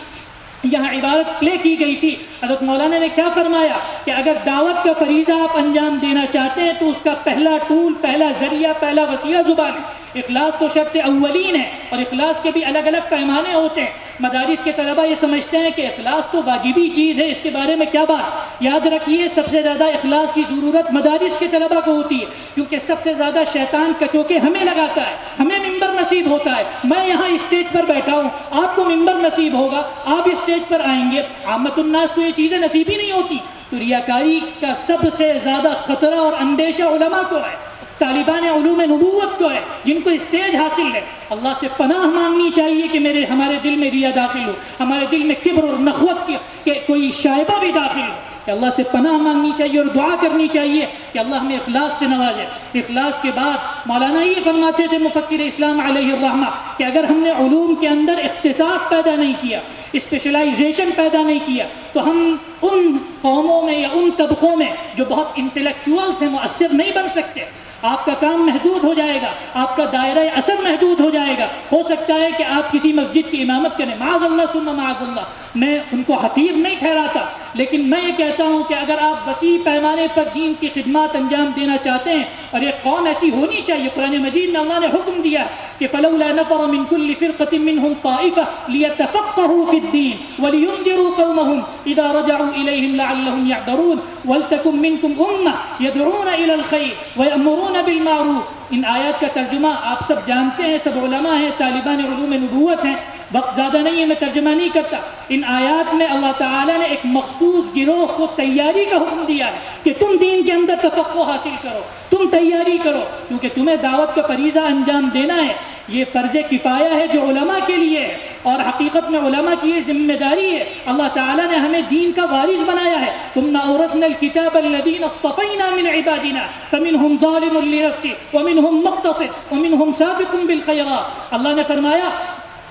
S1: یہاں عبارت پلے کی گئی تھی. حضرت مولانا نے کیا فرمایا کہ اگر دعوت کا فریضہ آپ انجام دینا چاہتے ہیں تو اس کا پہلا ٹول, پہلا ذریعہ, پہلا وسیلہ زبان ہے. اخلاص تو شرط اولین ہے, اور اخلاص کے بھی الگ الگ پیمانے ہوتے ہیں. مدارس کے طلبہ یہ سمجھتے ہیں کہ اخلاص تو واجبی چیز ہے, اس کے بارے میں کیا بات. یاد رکھیے سب سے زیادہ اخلاص کی ضرورت مدارس کے طلبہ کو ہوتی ہے, کیونکہ سب سے زیادہ شیطان کچوکے ہمیں لگاتا ہے. ہمیں ممبر نصیب ہوتا ہے, میں یہاں اسٹیج پر بیٹھا ہوں, آپ کو ممبر نصیب ہوگا, آپ اسٹیج پر آئیں گے. عامت الناس کو یہ چیزیں نصیب ہی نہیں ہوتی. تو ریاکاری کا سب سے زیادہ خطرہ اور اندیشہ علماء کو ہے, طالبان علوم نبوت کو ہے, جن کو اسٹیج حاصل ہے. اللہ سے پناہ مانگنی چاہیے کہ ہمارے دل میں ریا داخل ہو, ہمارے دل میں کبر اور نخوت کے کوئی شائبہ بھی داخل ہو. کہ اللہ سے پناہ مانگنی چاہیے اور دعا کرنی چاہیے کہ اللہ ہمیں اخلاص سے نوازے. اخلاص کے بعد مولانا یہ فرماتے تھے مفکر اسلام علیہ الرحمہ کہ اگر ہم نے علوم کے اندر اختصاص پیدا نہیں کیا, اسپیشلائزیشن پیدا نہیں کیا, تو ہم ان قوموں میں یا ان طبقوں میں جو بہت انٹلیکچوئلز ہیں مؤثر نہیں بن سکتے. آپ کا کام محدود ہو جائے گا, آپ کا دائرہ اثر محدود ہو جائے گا. ہو سکتا ہے کہ آپ کسی مسجد کی امامت کریں, معاذ اللہ ثم معاذ اللہ, میں ان کو حقیر نہیں ٹھہراتا, لیکن میں یہ کہتا ہوں کہ اگر آپ وسیع پیمانے پر دین کی خدمات انجام دینا چاہتے ہیں, اور ایک قوم ایسی ہونی چاہیے. قرآن مجید میں اللہ نے حکم دیا کہ فلولا نفر من كل فرقة منهم طائفة ليتفقهوا في الدين ولينذروا قومهم إذا رجعوا إليهم لعلهم يحذرون ولتكن منكم أمة يدعون إلى الخير ويأمرون بالمعروف. ان آیات کا ترجمہ آپ سب جانتے ہیں, سب علماء ہیں, طالبان علوم نبوت ہیں, وقت زیادہ نہیں ہے, میں ترجمہ نہیں کرتا. ان آیات میں اللہ تعالیٰ نے ایک مخصوص گروہ کو تیاری کا حکم دیا ہے کہ تم دین کے اندر تفقہ حاصل کرو, تم تیاری کرو, کیونکہ تمہیں دعوت کا فریضہ انجام دینا ہے. یہ فرض کفایہ ہے جو علماء کے لیے ہے, اور حقیقت میں علماء کی یہ ذمہ داری ہے. اللہ تعالیٰ نے ہمیں دین کا وارث بنایا ہے. ثم اورثنا الكتاب الذين اصطفينا من عبادنا فمنهم ظالم لنفسه ومنهم مقتصد ومنهم سابق بالخيرات. اللہ نے فرمایا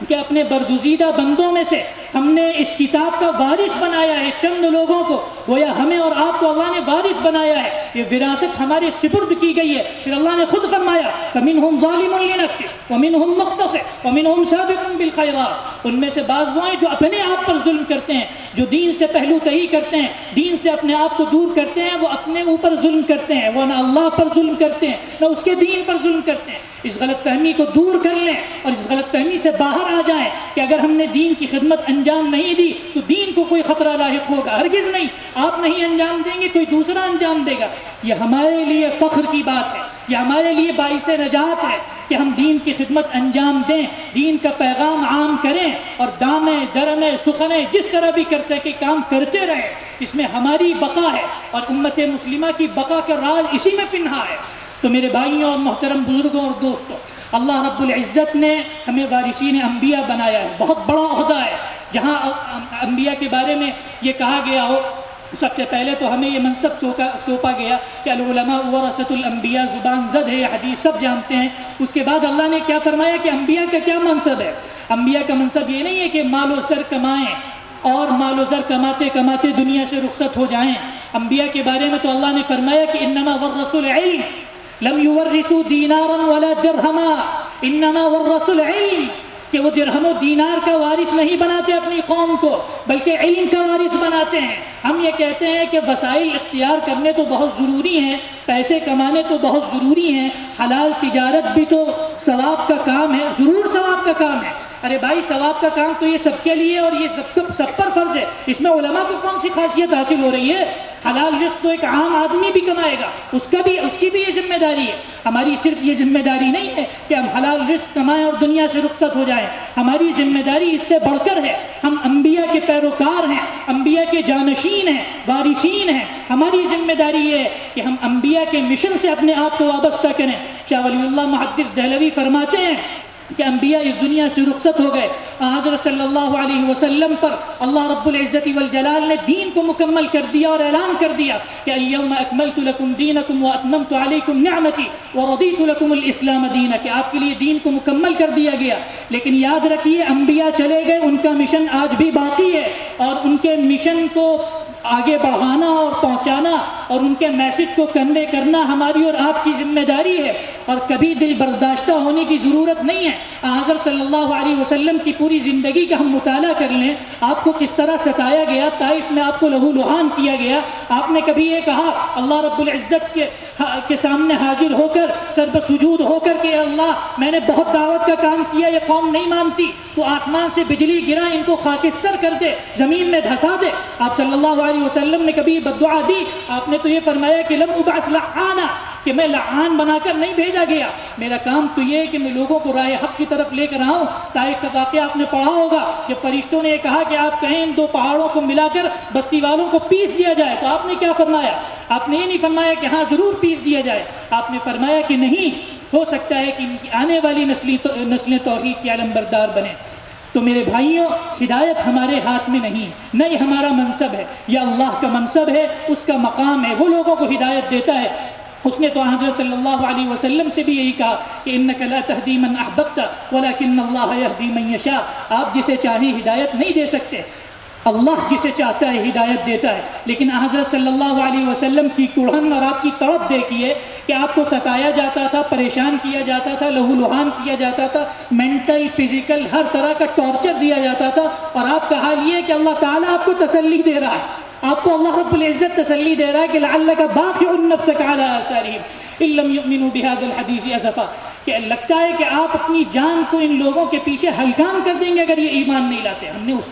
S1: کہ اپنے برگزیدہ بندوں میں سے ہم نے اس کتاب کا وارث بنایا ہے چند لوگوں کو، گویا ہمیں اور آپ کو اللہ نے وارث بنایا ہے، یہ وراثت ہمارے سپرد کی گئی ہے۔ پھر اللہ نے خود فرمایا فَمِنْهُمْ ظَالِمٌ لِنَفْسِهِ وَمِنْهُمْ مُقْتَصِدٌ وَمِنْهُمْ سَابِقٌ بِالْخَيْرَاتِ، ان میں سے بعض وہ ہیں جو اپنے آپ پر ظلم کرتے ہیں، جو دین سے پہلو تہی کرتے ہیں، دین سے اپنے آپ کو دور کرتے ہیں، وہ اپنے اوپر ظلم کرتے ہیں، وہ نہ اللہ پر ظلم کرتے ہیں نہ اس کے دین پر ظلم کرتے ہیں۔ اس غلط فہمی کو دور کر لیں اور اس غلط فہمی سے باہر آ جائیں کہ اگر ہم نے دین کی خدمت انجام نہیں دی تو دین کو کوئی خطرہ لاحق ہوگا، ہرگز نہیں، آپ نہیں انجام دیں گے کوئی دوسرا انجام دے گا۔ یہ ہمارے لیے فخر کی بات ہے، یہ ہمارے لیے باعث نجات ہے کہ ہم دین کی خدمت انجام دیں، دین کا پیغام عام کریں اور دامے درمے سخنے جس طرح بھی کر سکے کام کرتے رہیں۔ اس میں ہماری بقا ہے اور امت مسلمہ کی بقا کا راز اسی میں پنہا ہے۔ تو میرے بھائیوں اور محترم بزرگوں اور دوستوں، اللہ رب العزت نے ہمیں وارثین انبیاء بنایا ہے، بہت بڑا عہدہ ہے۔ جہاں انبیاء کے بارے میں یہ کہا گیا ہو، سب سے پہلے تو ہمیں یہ منصب سونپا گیا کہ العلماء ورثۃ الانبیاء، زبان زد ہے، حدیث سب جانتے ہیں۔ اس کے بعد اللہ نے کیا فرمایا کہ انبیاء کا کیا منصب ہے؟ انبیاء کا منصب یہ نہیں ہے کہ مال و زر کمائیں اور مال و زر کماتے کماتے دنیا سے رخصت ہو جائیں۔ انبیاء کے بارے میں تو اللہ نے فرمایا کہ انما ورثوا العلم لم يورثوا دینارا ولا درہما، انما ورثوا العلم، کہ وہ درہم و دینار کا وارث نہیں بناتے اپنی قوم کو بلکہ علم کا وارث بناتے ہیں۔ ہم یہ کہتے ہیں کہ وسائل اختیار کرنے تو بہت ضروری ہیں، پیسے کمانے تو بہت ضروری ہیں، حلال تجارت بھی تو ثواب کا کام ہے، ضرور ثواب کا کام ہے۔ ارے بھائی ثواب کا کام تو یہ سب کے لیے اور یہ سب پر فرض ہے، اس میں علماء کو کون سی خاصیت حاصل ہو رہی ہے؟ حلال رزق تو ایک عام آدمی بھی کمائے گا، اس کی بھی یہ ذمہ داری ہے۔ ہماری صرف یہ ذمہ داری نہیں ہے کہ ہم حلال رزق کمائیں اور دنیا سے رخصت ہو جائیں، ہماری ذمہ داری اس سے بڑھ کر ہے۔ ہم انبیاء کے پیروکار ہیں، انبیاء کے جانشین ہیں، وارثین ہیں۔ ہماری ذمہ داری یہ ہے کہ ہم انبیاء کے مشن سے اپنے آپ کو وابستہ کریں۔ شاہ ولی اللہ محدث دہلوی فرماتے ہیں کہ انبیاء اس دنیا سے رخصت ہو گئے، حضرت صلی اللہ علیہ وسلم پر اللہ رب العزت والجلال نے دین کو مکمل کر دیا اور اعلان کر دیا کہ الیوم اکملت لکم دینکم واتممت علیکم نعمتی ورضیت لکم الاسلام دینا، کہ آپ کے لیے دین کو مکمل کر دیا گیا۔ لیکن یاد رکھیے انبیاء چلے گئے، ان کا مشن آج بھی باقی ہے اور ان کے مشن کو آگے بڑھانا اور پہنچانا اور ان کے میسج کو کنوے کرنا ہماری اور آپ کی ذمہ داری ہے، اور کبھی دل برداشتہ ہونے کی ضرورت نہیں ہے۔ حضرت صلی اللہ علیہ وسلم کی پوری زندگی کا ہم مطالعہ کر لیں، آپ کو کس طرح ستایا گیا، طائف میں آپ کو لہو لہان کیا گیا۔ آپ نے کبھی یہ کہا اللہ رب العزت کے سامنے حاضر ہو کر سر پر سجود ہو کر کہ اللہ میں نے بہت دعوت کا کام کیا، یہ قوم نہیں مانتی، تو آسمان سے بجلی گرا، ان کو خاکستر کر دے، زمین میں دھسا دے؟ آپ صلی اللہ علیہ وسلم نے کبھی بد دعا دی؟ آپ نے تو یہ فرمایا کہ لم ابعث لعانا، کہ میں لعان بنا کر نہیں بھیجا گیا، میرا کام تو یہ ہے کہ میں لوگوں کو راہ حق کی طرف لے کر آؤں۔ طائف کا واقعہ آپ نے پڑھا ہوگا، جب فرشتوں نے یہ کہا کہ آپ کہیں ان دو پہاڑوں کو ملا کر بستی والوں کو پیس دیا جائے، تو آپ نے کیا فرمایا؟ آپ نے یہ نہیں فرمایا کہ ہاں ضرور پیس دیا جائے، آپ نے فرمایا کہ نہیں، ہو سکتا ہے کہ ان کی آنے والی نسلیں توحید کی علم بردار بنیں۔ تو میرے بھائیوں، ہدایت ہمارے ہاتھ میں نہیں، نہ یہ ہمارا منصب ہے، یہ اللہ کا منصب ہے، اس کا مقام ہے، وہ لوگوں کو ہدایت دیتا ہے۔ اس نے تو حضرت صلی اللہ علیہ وسلم سے بھی یہی کہا کہ انک لا تہدی من احببت ولکن اللہ یہدی من یشاء، آپ جسے چاہیں ہدایت نہیں دے سکتے، اللہ جسے چاہتا ہے ہدایت دیتا ہے۔ لیکن حضرت صلی اللہ علیہ وسلم کی کڑھن اور آپ کی تڑپ دیکھیے کہ آپ کو ستایا جاتا تھا، پریشان کیا جاتا تھا، لہو لہان کیا جاتا تھا، مینٹل فزیکل ہر طرح کا ٹارچر دیا جاتا تھا، اور آپ کا حال یہ ہے کہ اللہ تعالیٰ آپ کو تسلی دے رہا ہے، آپ کو اللہ رب العزت تسلی دے رہا ہے کہ لعلک باخع نفسک علی آثارہم ان لم یؤمنوا بہذا الحدیث اسفا، کہ لگتا ہے کہ آپ اپنی جان کو ان لوگوں کے پیچھے ہلکان کر دیں گے اگر یہ ایمان نہیں لاتے۔ ہم نے اس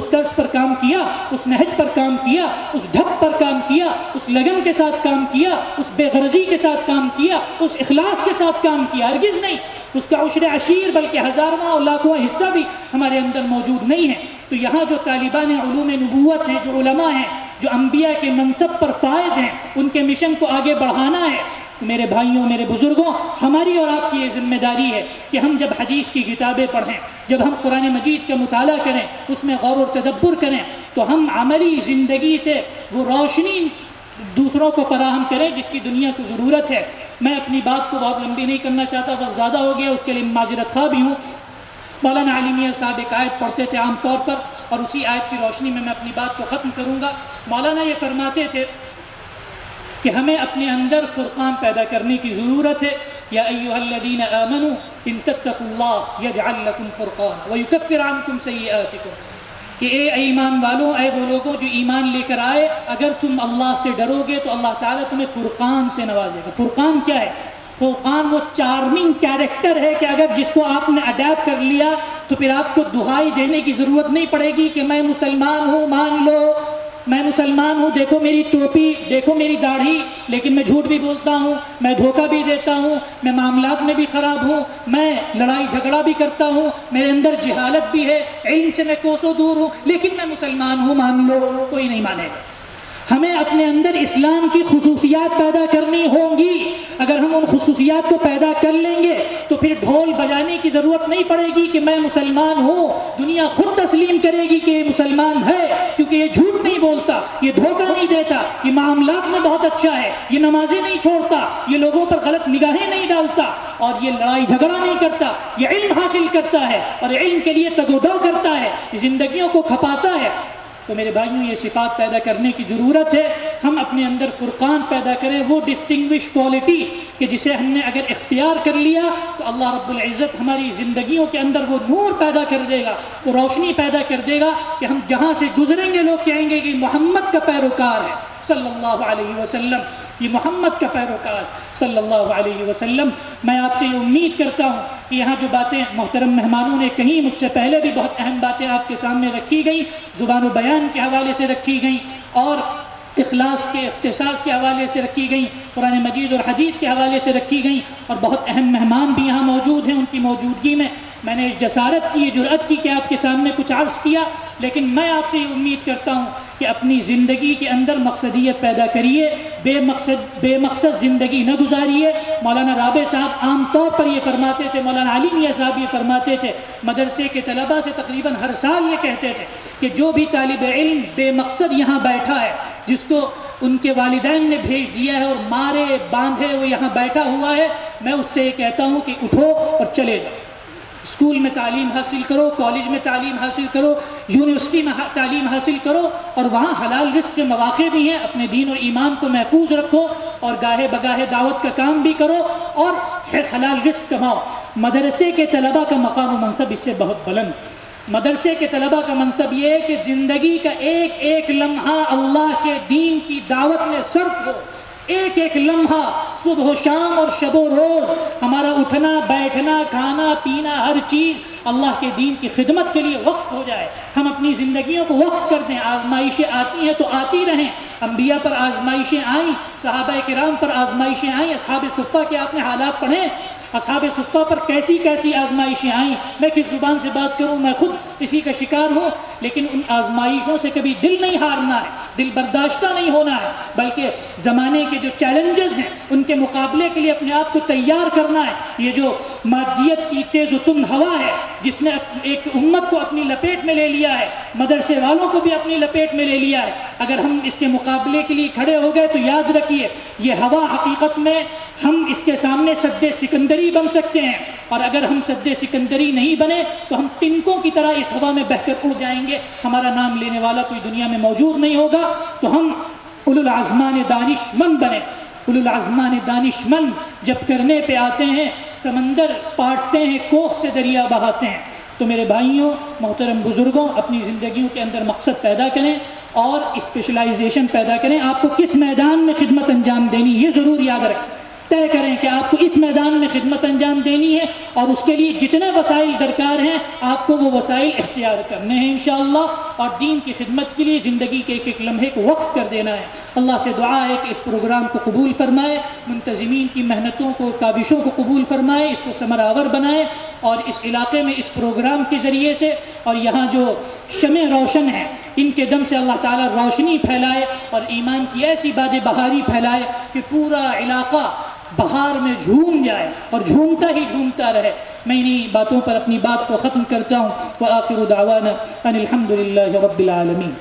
S1: طرز پر کام کیا، اس نہج پر کام کیا، اس ڈھب پر کام کیا، اس لگن کے ساتھ کام کیا، اس بے غرضی کے ساتھ کام کیا، اس اخلاص کے ساتھ کام کیا، ہرگز نہیں اس کا عشر عشیر بلکہ ہزارواں اور لاکھواں حصہ بھی ہمارے اندر موجود نہیں ہے۔ تو یہاں جو طالبان علوم نبوت ہیں، جو علماء ہیں، جو انبیاء کے منصب پر فائز ہیں، ان کے مشن کو آگے بڑھانا ہے۔ میرے بھائیوں، میرے بزرگوں، ہماری اور آپ کی یہ ذمہ داری ہے کہ ہم جب حدیث کی کتابیں پڑھیں، جب ہم قرآن مجید کا مطالعہ کریں، اس میں غور و تدبر کریں، تو ہم عملی زندگی سے وہ روشنی دوسروں کو فراہم کریں جس کی دنیا کو ضرورت ہے۔ میں اپنی بات کو بہت لمبی نہیں کرنا چاہتا، وقت زیادہ ہو گیا، اس کے لیے معذرت خواہ بھی ہوں۔ مولانا علی میاں صاحب ایک آیت پڑھتے تھے عام طور پر، اور اسی آیت کی روشنی میں اپنی بات کو ختم کروں گا۔ مولانا یہ فرماتے تھے کہ ہمیں اپنے اندر فرقان پیدا کرنے کی ضرورت ہے۔ یا ایھا الذین آمنوا ان تتقوا اللہ یجعل لکم فرقانا ویکفر عنکم سیئاتکم، کہ اے ایمان والوں، اے وہ لوگوں جو ایمان لے کر آئے، اگر تم اللہ سے ڈرو گے تو اللہ تعالیٰ تمہیں فرقان سے نوازے گا۔ فرقان کیا ہے؟ فرقان وہ چارمنگ کیریکٹر ہے کہ اگر جس کو آپ نے اڈیپٹ کر لیا تو پھر آپ کو دہائی دینے کی ضرورت نہیں پڑے گی کہ میں مسلمان ہوں، مان لو میں مسلمان ہوں، دیکھو میری ٹوپی، دیکھو میری داڑھی، لیکن میں جھوٹ بھی بولتا ہوں، میں دھوکہ بھی دیتا ہوں، میں معاملات میں بھی خراب ہوں، میں لڑائی جھگڑا بھی کرتا ہوں، میرے اندر جہالت بھی ہے، علم سے میں کوسوں دور ہوں، لیکن میں مسلمان ہوں، مان لو۔ کوئی نہیں مانے گا۔ ہمیں اپنے اندر اسلام کی خصوصیات پیدا کرنی ہوں گی۔ اگر ہم ان خصوصیات کو پیدا کر لیں گے تو پھر ڈھول بجانے کی ضرورت نہیں پڑے گی کہ میں مسلمان ہوں، دنیا خود تسلیم کرے گی کہ یہ مسلمان ہے، کیونکہ یہ جھوٹ نہیں بولتا، یہ دھوکہ نہیں دیتا، یہ معاملات میں بہت اچھا ہے، یہ نمازیں نہیں چھوڑتا، یہ لوگوں پر غلط نگاہیں نہیں ڈالتا، اور یہ لڑائی جھگڑا نہیں کرتا، یہ علم حاصل کرتا ہے اور علم کے لیے تگ و دو کرتا ہے، یہ زندگیوں کو کھپاتا ہے۔ تو میرے بھائیوں، یہ صفات پیدا کرنے کی ضرورت ہے۔ ہم اپنے اندر فرقان پیدا کریں، وہ ڈسٹنگوش کوالٹی کہ جسے ہم نے اگر اختیار کر لیا تو اللہ رب العزت ہماری زندگیوں کے اندر وہ نور پیدا کر دے گا، وہ روشنی پیدا کر دے گا کہ ہم جہاں سے گزریں گے لوگ کہیں گے کہ محمد کا پیروکار ہے صلی اللہ علیہ وسلم، یہ محمد کا پیروکار صلی اللہ علیہ وسلم۔ میں آپ سے یہ امید کرتا ہوں کہ یہاں جو باتیں محترم مہمانوں نے کہیں، مجھ سے پہلے بھی بہت اہم باتیں آپ کے سامنے رکھی گئیں، زبان و بیان کے حوالے سے رکھی گئیں، اور اخلاص کے اختصاص کے حوالے سے رکھی گئیں، قرآن مجید اور حدیث کے حوالے سے رکھی گئیں، اور بہت اہم مہمان بھی یہاں موجود ہیں۔ ان کی موجودگی میں میں نے اس جسارت کی، یہ جرأت کی کہ آپ کے سامنے کچھ عرض کیا، لیکن میں آپ سے یہ امید کرتا ہوں کہ اپنی زندگی کے اندر مقصدیت پیدا کریے، بے مقصد زندگی نہ گزاریے۔ مولانا رابع صاحب عام طور پر یہ فرماتے تھے، مولانا علی میاں صاحب یہ فرماتے تھے، مدرسے کے طلباء سے تقریباً ہر سال یہ کہتے تھے کہ جو بھی طالب علم بے مقصد یہاں بیٹھا ہے، جس کو ان کے والدین نے بھیج دیا ہے اور مارے باندھے وہ یہاں بیٹھا ہوا ہے، میں اس سے یہ کہتا ہوں کہ اٹھو اور چلے جاؤ، اسکول میں تعلیم حاصل کرو، کالج میں تعلیم حاصل کرو، یونیورسٹی میں تعلیم حاصل کرو، اور وہاں حلال رزق کے مواقع بھی ہیں، اپنے دین اور ایمان کو محفوظ رکھو، اور گاہے بگاہے دعوت کا کام بھی کرو اور حلال رزق کماؤ۔ مدرسے کے طلباء کا مقام و منصب اس سے بہت بلند۔ مدرسے کے طلباء کا منصب یہ ہے کہ زندگی کا ایک ایک لمحہ اللہ کے دین کی دعوت میں صرف ہو، ایک ایک لمحہ صبح و شام اور شب و روز ہمارا اٹھنا بیٹھنا کھانا پینا ہر چیز اللہ کے دین کی خدمت کے لیے وقف ہو جائے۔ ہم اپنی زندگیوں کو وقف کر دیں۔ آزمائشیں آتی ہیں تو آتی رہیں، انبیاء پر آزمائشیں آئیں، صحابہ کرام پر آزمائشیں آئیں، اصحاب صفہ کے آپ نے حالات پڑھیں، اصحاب صفہ پر کیسی کیسی آزمائشیں آئیں۔ میں کس زبان سے بات کروں، میں خود اسی کا شکار ہوں، لیکن ان آزمائشوں سے کبھی دل نہیں ہارنا ہے، دل برداشتہ نہیں ہونا ہے، بلکہ زمانے کے جو چیلنجز ہیں ان کے مقابلے کے لیے اپنے آپ کو تیار کرنا ہے۔ یہ جو مادیت کی تیز و تند ہوا ہے جس نے ایک امت کو اپنی لپیٹ میں لے لیا ہے، مدرسے والوں کو بھی اپنی لپیٹ میں لے لیا ہے، اگر ہم اس کے مقابلے کے لیے کھڑے ہو گئے تو یاد رکھیے یہ ہوا حقیقت میں ہم اس کے سامنے سد سکندری بن سکتے ہیں، اور اگر ہم سد سکندری نہیں بنے تو ہم تنکوں کی طرح اس ہوا میں بہہ کر اڑ جائیں گے، ہمارا نام لینے والا کوئی دنیا میں موجود نہیں ہوگا۔ تو ہم اولو العزمان دانش مند بنے۔ اولو العزمان دانش مند جب کرنے پہ آتے ہیں سمندر پاٹتے ہیں، کوہ سے دریا بہاتے ہیں۔ تو میرے بھائیوں، محترم بزرگوں، اپنی زندگیوں کے اندر مقصد پیدا کریں اور اسپیشلائزیشن پیدا کریں۔ آپ کو کس میدان میں خدمت انجام دینی یہ ضرور یاد رکھیں، طے کریں کہ آپ کو اس میدان میں خدمت انجام دینی ہے، اور اس کے لیے جتنے وسائل درکار ہیں آپ کو وہ وسائل اختیار کرنے ہیں انشاءاللہ، اور دین کی خدمت کے لیے زندگی کے ایک ایک لمحے کو وقف کر دینا ہے۔ اللہ سے دعا ہے کہ اس پروگرام کو قبول فرمائے، منتظمین کی محنتوں کو کاوشوں کو قبول فرمائے، اس کو ثمرآور بنائے، اور اس علاقے میں اس پروگرام کے ذریعے سے اور یہاں جو شمع روشن ہیں ان کے دم سے اللہ تعالیٰ روشنی پھیلائے اور ایمان کی ایسی باد بہاری پھیلائے کہ پورا علاقہ بہار میں جھوم جائے اور جھومتا ہی جھومتا رہے۔ میں انہی باتوں پر اپنی بات کو ختم کرتا ہوں۔ وآخر دعوانا ان الحمد للہ رب العالمین۔